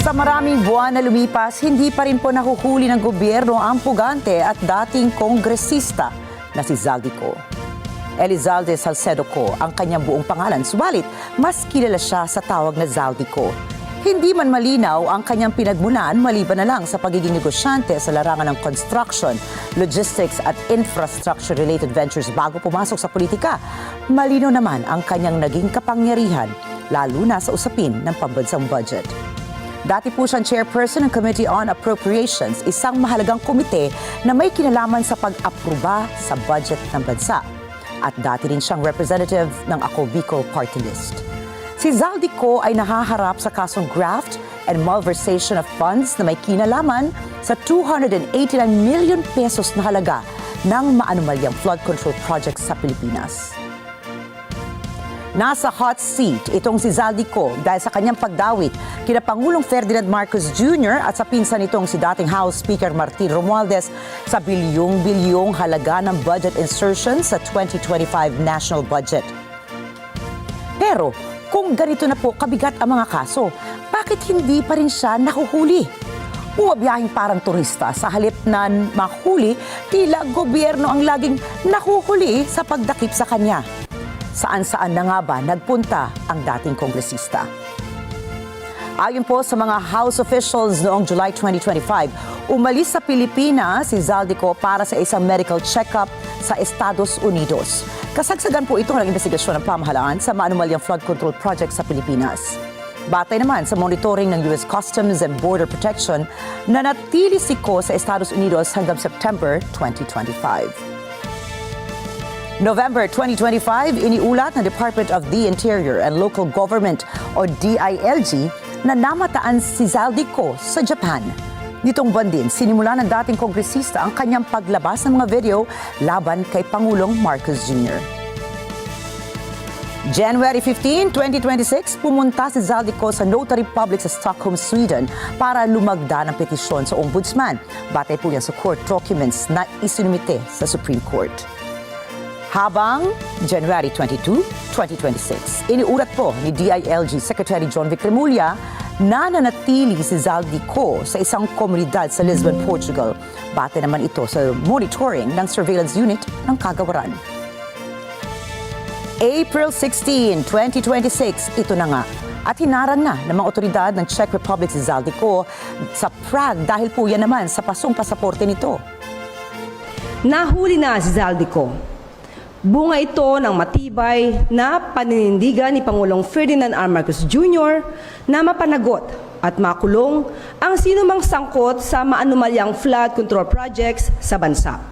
Sa maraming buwan na lumipas, hindi pa rin po nahuhuli ng gobyerno ang pugante at dating kongresista na si Zaldico. Elizalde Salcedo Co ang kanyang buong pangalan, subalit mas kilala siya sa tawag na Zaldico. Hindi man malinaw ang kanyang pinagmulan maliban na lang sa pagiging negosyante sa larangan ng construction, logistics at infrastructure-related ventures bago pumasok sa politika. Malinaw naman ang kanyang naging kapangyarihan, lalo na sa usapin ng pambansang budget. Dati po siyang chairperson ng Committee on Appropriations, isang mahalagang komite na may kinalaman sa pag-aproba sa budget ng bansa. At dati rin siyang representative ng Ako Bicol Party List. Si Zaldico ay nahaharap sa kasong graft and malversation of funds na may kinalaman sa 289 million pesos na halaga ng maanumalyang flood control project sa Pilipinas. Nasa hot seat itong si Zaldico dahil sa kanyang pagdawit kina Pangulong Ferdinand Marcos Jr. at sa pinsan nitong si dating House Speaker Martin Romualdez sa bilyong-bilyong halaga ng budget insertion sa 2025 national budget. Pero kung ganito na po kabigat ang mga kaso, bakit hindi pa rin siya nahuhuli? Bumabiyahing parang turista sa halip na mahuli, tila gobyerno ang laging nahuhuli sa pagdakip sa kanya. Saan-saan na nga ba nagpunta ang dating kongresista? Ayon po sa mga House officials noong July 2025, umalis sa Pilipinas si Zaldico para sa isang medical check-up sa Estados Unidos. Kasagsagan po ito ng investigasyon ng pamahalaan sa maanumalyang flood control project sa Pilipinas. Batay naman sa monitoring ng US Customs and Border Protection, nanatili si Ko sa Estados Unidos hanggang September 2025. November 2025, iniulat ng Department of the Interior and Local Government o DILG na namataan si Zaldico sa Japan. Nitong buwan din, sinimula ng dating kongresista ang kanyang paglabas ng mga video laban kay Pangulong Marcos Jr. January 15, 2026, pumunta si Zaldico sa Notary Public sa Stockholm, Sweden para lumagda ng petisyon sa Ombudsman. Batay po yan sa court documents na isinumite sa Supreme Court. Habang January 22, 2026, iniulat po ni DILG Secretary John Vic Remulla na nanatili si Zaldico sa isang komunidad sa Lisbon, Portugal. Bate naman ito sa monitoring ng surveillance unit ng kagawaran. April 16, 2026, ito na nga. At hinarang na ng mga otoridad ng Czech Republic si Zaldico sa Prague dahil po yan naman sa pasong pasaporte nito. Nahuli na si Zaldico. Bunga ito ng matibay na paninindigan ni Pangulong Ferdinand R. Marcos Jr. na mapanagot at makulong ang sinumang sangkot sa maanumalyang flood control projects sa bansa.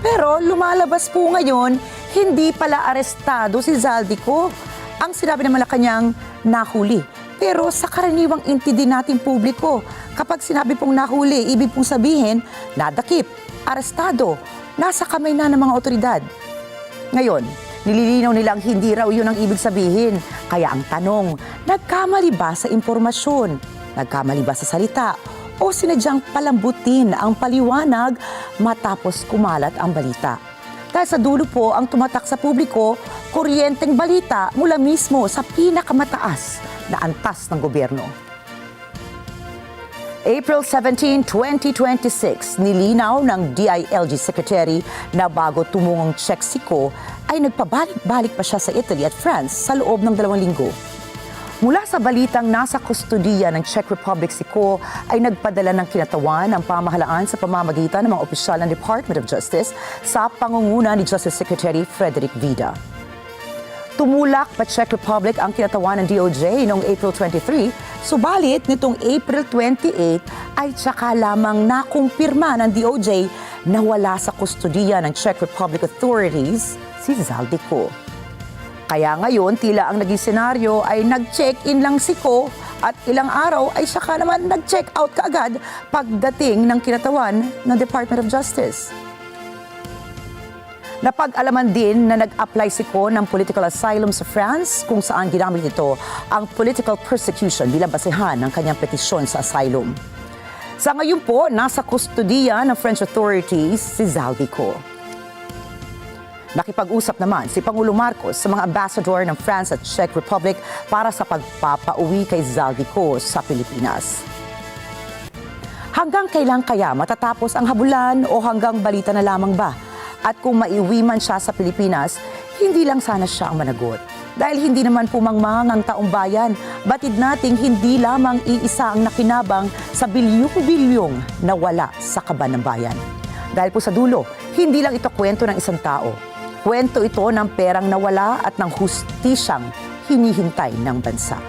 Pero lumalabas po ngayon, hindi pala arestado si Zaldico. Ang sinabi ng Malacanang nahuli. Pero sa karaniwang intindi natin publiko, kapag sinabi pong nahuli, ibig pong sabihin, nadakip, arestado, nasa kamay na ng mga otoridad. Ngayon, nililinaw nilang hindi raw yun ang ibig sabihin. Kaya ang tanong, nagkamali ba sa impormasyon? Nagkamali ba sa salita? O sinadyang palambutin ang paliwanag matapos kumalat ang balita? Dahil sa dulo po ang tumatak sa publiko, kuryenteng balita mula mismo sa pinakamataas na antas ng gobyerno. April 17, 2026, nilinaw ng DILG Secretary na bago tumungong Czech si Ko ay nagpabalik-balik pa siya sa Italy at France sa loob ng 2 linggo. Mula sa balitang nasa kustodiya ng Czech Republic si Ko ay nagpadala ng kinatawan ng pamahalaan sa pamamagitan ng mga opisyal ng Department of Justice sa pangunguna ni Justice Secretary Frederick Vida. Tumulak pa Czech Republic ang kinatawan ng DOJ noong April 23, subalit nitong April 28 ay tsaka lamang nakumpirma ng DOJ na wala sa kustodiya ng Czech Republic authorities si Zaldico. Kaya ngayon, tila ang naging senaryo ay nag-check-in lang si Ko at ilang araw ay saka naman nag-check out kaagad pagdating ng kinatawan ng Department of Justice. Napag-alaman din na nag-apply si Ko ng political asylum sa France kung saan ginamit nito ang political persecution bilang basehan ng kanyang petisyon sa asylum. Sa ngayon po, nasa kustodiya ng French authorities si Zaldico. Nakipag-usap naman si Pangulong Marcos sa mga ambassador ng France at Czech Republic para sa pagpapauwi kay Zaldico sa Pilipinas. Hanggang kailan kaya matatapos ang habulan o hanggang balita na lamang ba? At kung maiuwi man siya sa Pilipinas, hindi lang sana siya ang managot. Dahil hindi naman pumangmang ang taong bayan, batid nating hindi lamang iisa ang nakinabang sa bilyong-bilyong na wala sa kaban ng bayan. Dahil po sa dulo, hindi lang ito kwento ng isang tao. Kwento ito ng perang nawala at ng hustisyang hinihintay ng bansa.